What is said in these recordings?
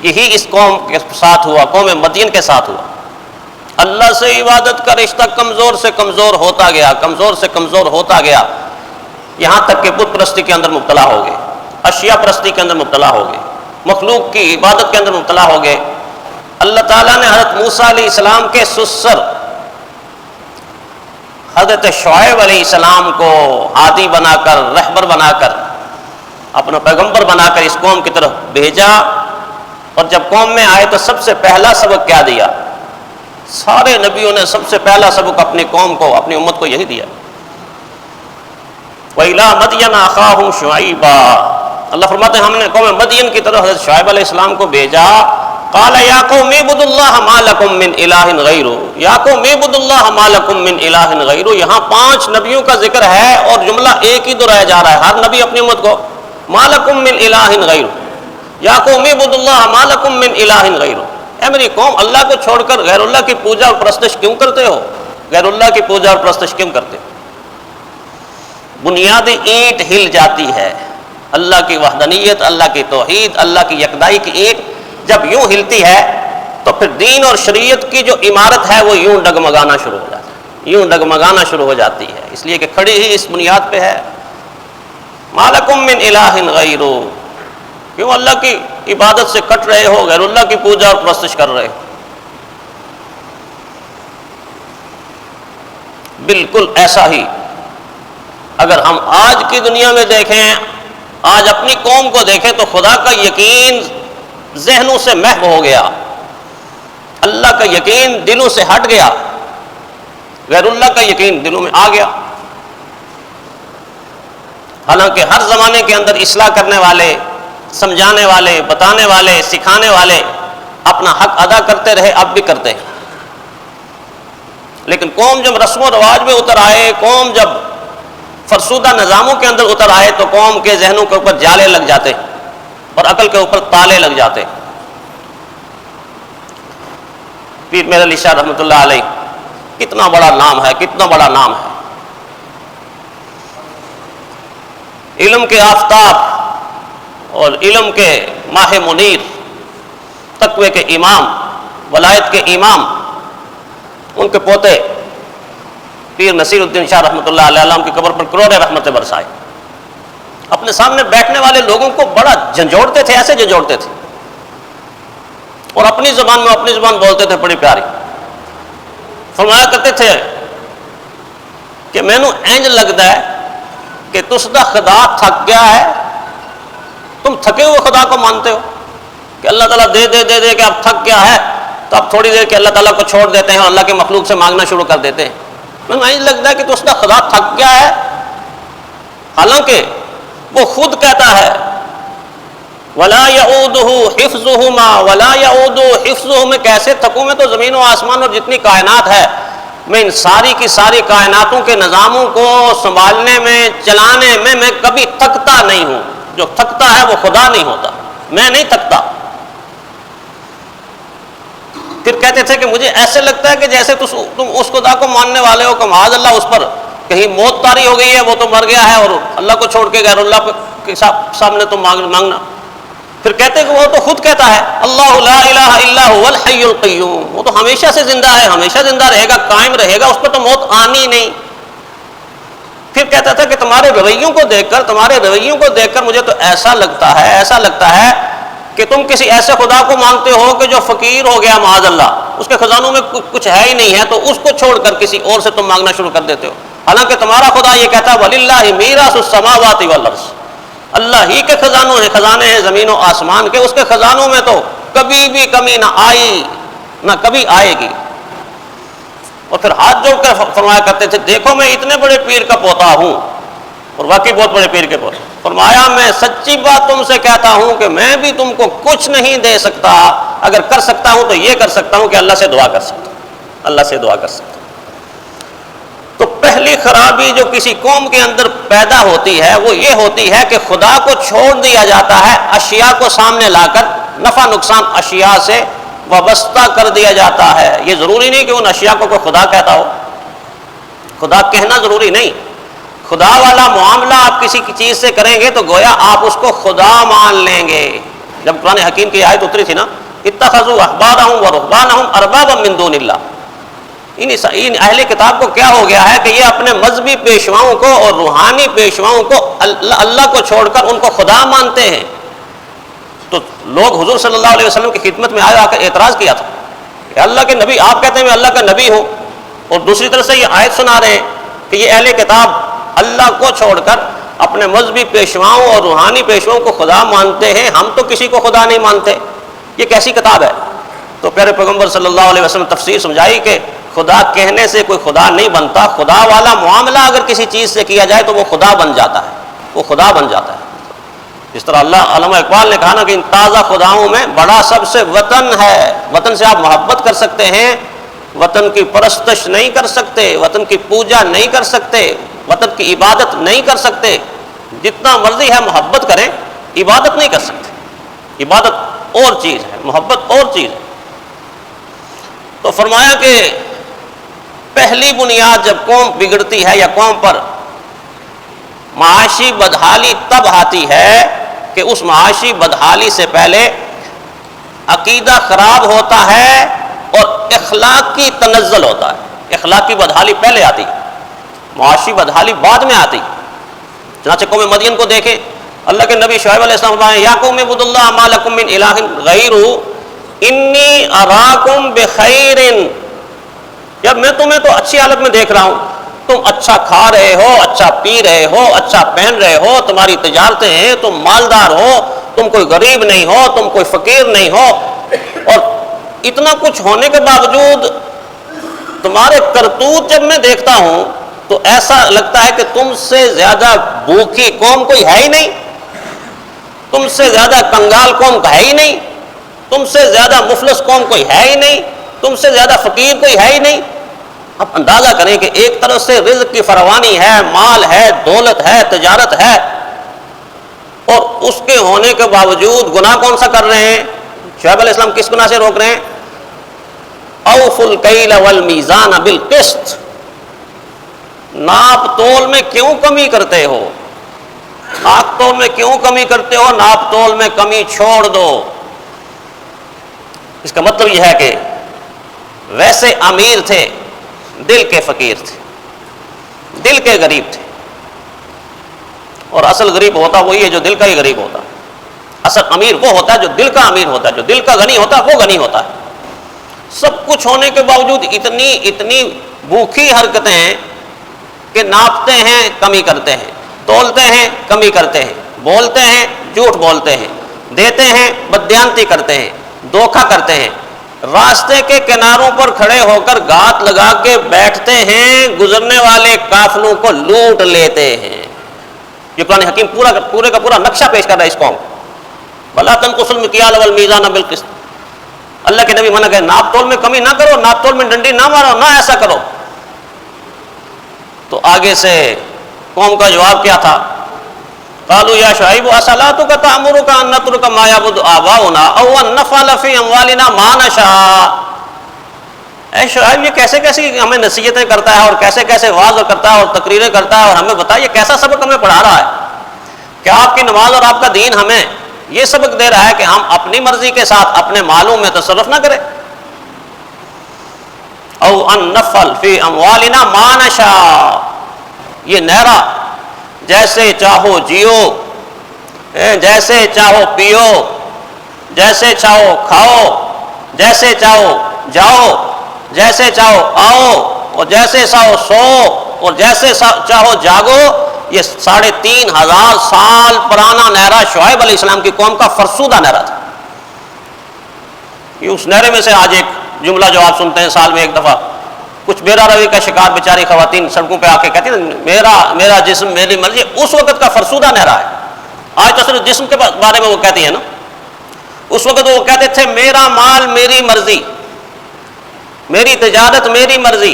یہی اس قوم کے ساتھ ہوا، قوم مدین کے ساتھ ہوا۔ اللہ سے عبادت کا رشتہ کمزور سے کمزور ہوتا گیا، کمزور سے کمزور ہوتا گیا، یہاں تک کہ بت پرستی کے اندر مبتلا ہو گئے، اشیاء پرستی کے اندر مبتلا ہو گئے، مخلوق کی عبادت کے اندر مبتلا ہو گئے۔ اللہ تعالیٰ نے حضرت موسیٰ علیہ السلام کے سسر حضرت شعیب علیہ السلام کو ہادی بنا کر، رہبر بنا کر، اپنا پیغمبر بنا کر اس قوم کی طرف بھیجا، اور جب قوم میں آئے تو سب سے پہلا سبق کیا دیا؟ سارے نبیوں نے سب سے پہلا سبق اپنی قوم کو، اپنی امت کو یہی دیا۔ وَإِلَىٰ مَدْيَنَ أَخَاهُمْ شُعَيْبًا، اللہ فرماتے ہیں ہم نے قوم مدین کی طرف حضرت شعیب علیہ السلام کو بھیجا۔ قَالَ يَا قَوْمِ اعْبُدُوا اللَّهَ مَا لَكُم مِّنْ إِلَٰهٍ غَيْرُهُ، يَا قَوْمِ اعْبُدُوا اللَّهَ مَا لَكُم مِّنْ إِلَٰهٍ غَيْرُهُ، یہاں 5 نبیوں کا ذکر ہے اور جملہ ایک ہی دہرایا جا رہا ہے، ہر نبی اپنی امت کو مَا لَكُم مِّنْ إِلَٰهٍ غَيْرُهُ، يَا قَوْمِ اعْبُدُوا اللَّهَ مَا لَكُم مِّنْ إِلَٰهٍ غَيْرُهُ، اے میری قوم اللہ کو چھوڑ کر غیر اللہ کی پوجا اور پرستش کیوں کرتے ہو؟ غیر اللہ کی پوجا اور پرستش کیوں کرتے ہو؟ بنیادی اینٹ ہل جاتی ہے، اللہ کی وحدانیت، اللہ کی توحید، اللہ کی یکتائی کی اینٹ جب یوں ہلتی ہے تو پھر دین اور شریعت کی جو عمارت ہے وہ یوں ڈگمگانا شروع ہو جاتی ہے، یوں ڈگمگانا شروع ہو جاتی ہے، اس لیے کہ کھڑی ہی اس بنیاد پہ ہے۔ مَا لَكُم مِّنْ إِلَٰهٍ غَيْرُهُ، کیوں اللہ کی عبادت سے کٹ رہے ہو، غیر اللہ کی پوجا اور پرستش کر رہے ہو؟ بالکل ایسا ہی اگر ہم آج کی دنیا میں دیکھیں، آج اپنی قوم کو دیکھیں تو خدا کا یقین ذہنوں سے محو ہو گیا، اللہ کا یقین دلوں سے ہٹ گیا، غیر اللہ کا یقین دلوں میں آ گیا۔ حالانکہ ہر زمانے کے اندر اصلاح کرنے والے، سمجھانے والے، بتانے والے، سکھانے والے اپنا حق ادا کرتے رہے، اب بھی کرتے ہیں، لیکن قوم جب رسم و رواج میں اتر آئے، قوم جب فرسودہ نظاموں کے اندر اتر آئے تو قوم کے ذہنوں کے اوپر جالے لگ جاتے اور عقل کے اوپر تالے لگ جاتے۔ پیر میرے علی شاہ رحمۃ اللہ علیہ کتنا بڑا نام ہے، کتنا بڑا نام ہے، علم کے آفتاب اور علم کے ماہ منیر، تقوی کے امام، ولایت کے امام، ان کے پوتے پیر نصیر الدین شاہ رحمۃ اللہ علیہ کی قبر پر کروڑیں رحمتیں برسائے۔ اپنے سامنے بیٹھنے والے لوگوں کو بڑا جھنجھوڑتے تھے، ایسے جھنجھوڑتے تھے، اور اپنی زبان میں اپنی زبان بولتے تھے بڑی پیاری۔ فرمایا کرتے تھے کہ مینوں انج لگتا ہے کہ تس دا خدا تھک گیا ہے، تم تھکے ہوئے خدا کو مانتے ہو کہ اللہ تعالیٰ دے دے دے دے کہ اب تھک گیا ہے تو اب تھوڑی دیر کے اللہ تعالیٰ کو چھوڑ دیتے ہیں اور اللہ کے مخلوق سے مانگنا شروع کر دیتے ہیں۔ مینوں انج لگتا ہے کہ تس دا خدا تھک گیا ہے، حالانکہ وہ خود کہتا ہے وَلَا يَعُودُهُ حِفْظُهُمَا وَلَا يَعُودُهُ حِفْظُهُ، میں کیسے تھکوں، میں تو زمین و آسمان اور جتنی کائنات ہے، میں ان ساری کی ساری کائناتوں کے نظاموں کو سنبھالنے میں، چلانے میں کبھی تھکتا نہیں ہوں۔ جو تھکتا ہے وہ خدا نہیں ہوتا، میں نہیں تھکتا۔ پھر کہتے تھے کہ مجھے ایسے لگتا ہے کہ جیسے تم اس خدا کو ماننے والے ہو کہ معاذ اللہ اس پر کہیں موت طاری ہو گئی ہے، وہ تو مر گیا ہے، اور اللہ کو چھوڑ کے غیر اللہ کے سامنے تم مانگنا۔ پھر کہتے کہ وہ تو خود کہتا ہے اللہ لا الہ الا هو الحی القیوم، وہ تو ہمیشہ سے زندہ ہے، ہمیشہ زندہ رہے گا، قائم رہے گا، اس پر تو موت آنی نہیں۔ پھر کہتا تھا کہ تمہارے رویوں کو دیکھ کر، تمہارے رویوں کو دیکھ کر مجھے تو ایسا لگتا ہے، ایسا لگتا ہے کہ تم کسی ایسے خدا کو مانگتے ہو کہ جو فقیر ہو گیا معاذ اللہ، اس کے خزانوں میں کچھ ہے ہی نہیں ہے، تو اس کو چھوڑ کر کسی اور سے تم مانگنا شروع کر دیتے ہو، حالانکہ تمہارا خدا یہ کہتا ہے وَلِلَّهِ مِيرَاثُ السَّمَاوَاتِ وَالْأَرْضِ، اللہ ہی کے خزانے ہیں زمین و آسمان کے، اس کے خزانوں میں تو کبھی بھی کمی نہ آئی نہ کبھی آئے گی۔ اور پھر ہاتھ جوڑ کر فرمایا کرتے تھے دیکھو میں اتنے بڑے پیر کا پوتا ہوں، اور واقعی بہت بڑے پیر کے پوتے۔ فرمایا میں سچی بات تم سے کہتا ہوں کہ میں بھی تم کو کچھ نہیں دے سکتا، اگر کر سکتا ہوں تو یہ کر سکتا ہوں کہ اللہ سے دعا کر سکتا ہوں، اللہ سے دعا کر سکتا ہوں۔ تو پہلی خرابی جو کسی قوم کے اندر پیدا ہوتی ہے وہ یہ ہوتی ہے کہ خدا کو چھوڑ دیا جاتا ہے، اشیاء کو سامنے لا کر نفع نقصان اشیاء سے وابستہ کر دیا جاتا ہے۔ یہ ضروری نہیں کہ ان اشیاء کو کوئی خدا کہتا ہو، خدا کہنا ضروری نہیں، خدا والا معاملہ آپ کسی کی چیز سے کریں گے تو گویا آپ اس کو خدا مان لیں گے، جب قرآن حکیم کی آیت اتری تھی نا، اتخذوا احبارهم ورهبانهم اربابا من دون اللہ، ان اہل کتاب کو کیا ہو گیا ہے کہ یہ اپنے مذہبی پیشواؤں کو اور روحانی پیشواؤں کو اللہ کو چھوڑ کر ان کو خدا مانتے ہیں۔ تو لوگ حضور صلی اللہ علیہ وسلم کی خدمت میں آ کر اعتراض کیا تھا کہ اللہ کے نبی، آپ کہتے ہیں میں اللہ کا نبی ہوں، اور دوسری طرف سے یہ آیت سنا رہے ہیں کہ یہ اہل کتاب اللہ کو چھوڑ کر اپنے مذہبی پیشواؤں اور روحانی پیشواؤں کو خدا مانتے ہیں، ہم تو کسی کو خدا نہیں مانتے، یہ کیسی کتاب ہے؟ تو پیارے پیغمبر صلی اللہ علیہ وسلم تفسیر سمجھائی کہ خدا کہنے سے کوئی خدا نہیں بنتا، خدا والا معاملہ اگر کسی چیز سے کیا جائے تو وہ خدا بن جاتا ہے، وہ خدا بن جاتا ہے۔ جس طرح علامہ اقبال نے کہا نا کہ ان تازہ خداؤں میں بڑا سب سے وطن ہے، وطن سے آپ محبت کر سکتے ہیں، وطن کی پرستش نہیں کر سکتے، وطن کی پوجا نہیں کر سکتے، وطن کی عبادت نہیں کر سکتے، جتنا مرضی ہے محبت کریں، عبادت نہیں کر سکتے، عبادت اور چیز ہے، محبت اور چیز ہے۔ تو فرمایا کہ پہلی بنیاد جب قوم بگڑتی ہے یا قوم پر معاشی بدحالی تب آتی ہے کہ اس معاشی بدحالی سے پہلے عقیدہ خراب ہوتا ہے اور اخلاقی تنزل ہوتا ہے۔ اخلاقی بدحالی پہلے آتی، معاشی بدحالی بعد میں آتی۔ چنانچہ قوم مدین کو دیکھیں، اللہ کے نبی شعیب علیہ السلام فرمائے یا قوم اعبدوا اللہ ما لکم من الہ غیرہ انی اراکم بخیر، جب میں تمہیں تو اچھی حالت میں دیکھ رہا ہوں، تم اچھا کھا رہے ہو، اچھا پی رہے ہو، اچھا پہن رہے ہو، تمہاری تجارتیں ہیں، تم مالدار ہو، تم کوئی غریب نہیں ہو، تم کوئی فقیر نہیں ہو، اور اتنا کچھ ہونے کے باوجود تمہارے کرتوت جب میں دیکھتا ہوں تو ایسا لگتا ہے کہ تم سے زیادہ بھوکی قوم کوئی ہے ہی نہیں، تم سے زیادہ کنگال قوم ہے ہی نہیں، تم سے زیادہ مفلس قوم کوئی ہے ہی نہیں، تم سے زیادہ فقیر کوئی ہے ہی نہیں۔ اب اندازہ کریں کہ ایک طرف سے رزق کی فراوانی ہے، مال ہے، دولت ہے، تجارت ہے، اور اس کے ہونے کے باوجود گناہ کون سا کر رہے ہیں؟ شعیب علیہ السلام کس گناہ سے روک رہے ہیں؟ اوفوا الکیل والمیزان بالقسط، ناپ تول میں کیوں کمی کرتے ہو؟ ناپ تول میں کیوں کمی کرتے ہو؟ ناپ تول میں کمی چھوڑ دو۔ اس کا مطلب یہ ہے کہ ویسے امیر تھے، دل کے فقیر تھے، دل کے غریب تھے، اور اصل غریب ہوتا وہی ہے جو دل کا ہی غریب ہوتا ہے۔ اصل امیر وہ ہوتا ہے جو دل کا امیر ہوتا ہے، جو دل کا غنی ہوتا ہے وہ غنی ہوتا ہے۔ سب کچھ ہونے کے باوجود اتنی بھوکی حرکتیں ہیں کہ ناپتے ہیں کمی کرتے ہیں، تولتے ہیں کمی کرتے ہیں، بولتے ہیں جھوٹ بولتے ہیں، دیتے ہیں بددیانتی کرتے ہیں، دھوکہ کرتے ہیں، راستے کے کناروں پر کھڑے ہو کر گھات لگا کے بیٹھتے ہیں، گزرنے والے قافلوں کو لوٹ لیتے ہیں۔ یہ قرآن حکیم پورے کا پورا نقشہ پیش کر رہا ہے اس قوم۔ وَلَا تَنْقُصُوا الْمِكْيَالَ وَالْمِيزَانَ بِالْقِسْطِ، اللہ کے نبی منع کہ ناپ تول میں کمی نہ کرو، ناپ تول میں ڈنڈی نہ مارو، نہ ایسا کرو۔ تو آگے سے قوم کا جواب کیا تھا؟ قالوا یا شعیب اصلاتک تأمرک ان نترک ما یعبد آباؤنا او ان نفعل فی اموالنا ما نشاء۔ اے شعیب یہ کیسے ہمیں نصیحتیں کرتا ہے اور کیسے وعظ کرتا ہے اور تقریریں کرتا ہے، اور ہمیں بتائیے یہ کیسا سبق ہمیں پڑھا رہا ہے؟ کیا آپ کی نماز اور آپ کا دین ہمیں یہ سبق دے رہا ہے کہ ہم اپنی مرضی کے ساتھ اپنے مالوں میں تصرف نہ کریں؟ او ان نفعل فی اموالنا ما نشاء، یہ نعرہ جیسے چاہو جیو، جیسے چاہو پیو، جیسے چاہو کھاؤ، جیسے چاہو جاؤ، جیسے چاہو آؤ، اور جیسے چاہو سو، اور جیسے چاہو جاگو، یہ 3500 سال پرانا نعرہ شعیب علیہ السلام کی قوم کا فرسودہ نعرہ تھا۔ یہ اس نعرے میں سے آج ایک جملہ جو آپ سنتے ہیں سال میں ایک دفعہ، کچھ بیرا روی کا شکار بیچاری خواتین سڑکوں پہ آ کے کہتی ہیں میرا جسم میری مرضی، اس وقت کا فرسودہ نعرہ ہے۔ آج تو صرف جسم کے بارے میں وہ کہتی ہے نا، اس وقت وہ کہتے تھے میرا مال میری مرضی، میری تجارت میری مرضی،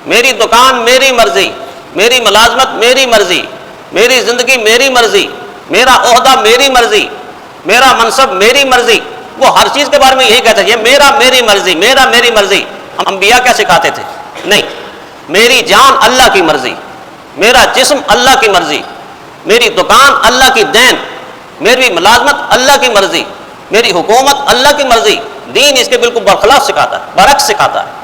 میری دکان میری مرضی، میری ملازمت میری مرضی، میری زندگی میری مرضی، میرا عہدہ میری مرضی، میرا منصب میری مرضی۔ وہ ہر چیز کے بارے میں یہی کہتے ہیں، یہ میری مرضی، میری مرضی۔ انبیاء کیا سکھاتے تھے؟ نہیں، میری جان اللہ کی مرضی، میرا جسم اللہ کی مرضی، میری دکان اللہ کی دین، میری ملازمت اللہ کی مرضی، میری حکومت اللہ کی مرضی، دین اس کے بالکل برخلاف سکھاتا ہے، برعکس سکھاتا ہے۔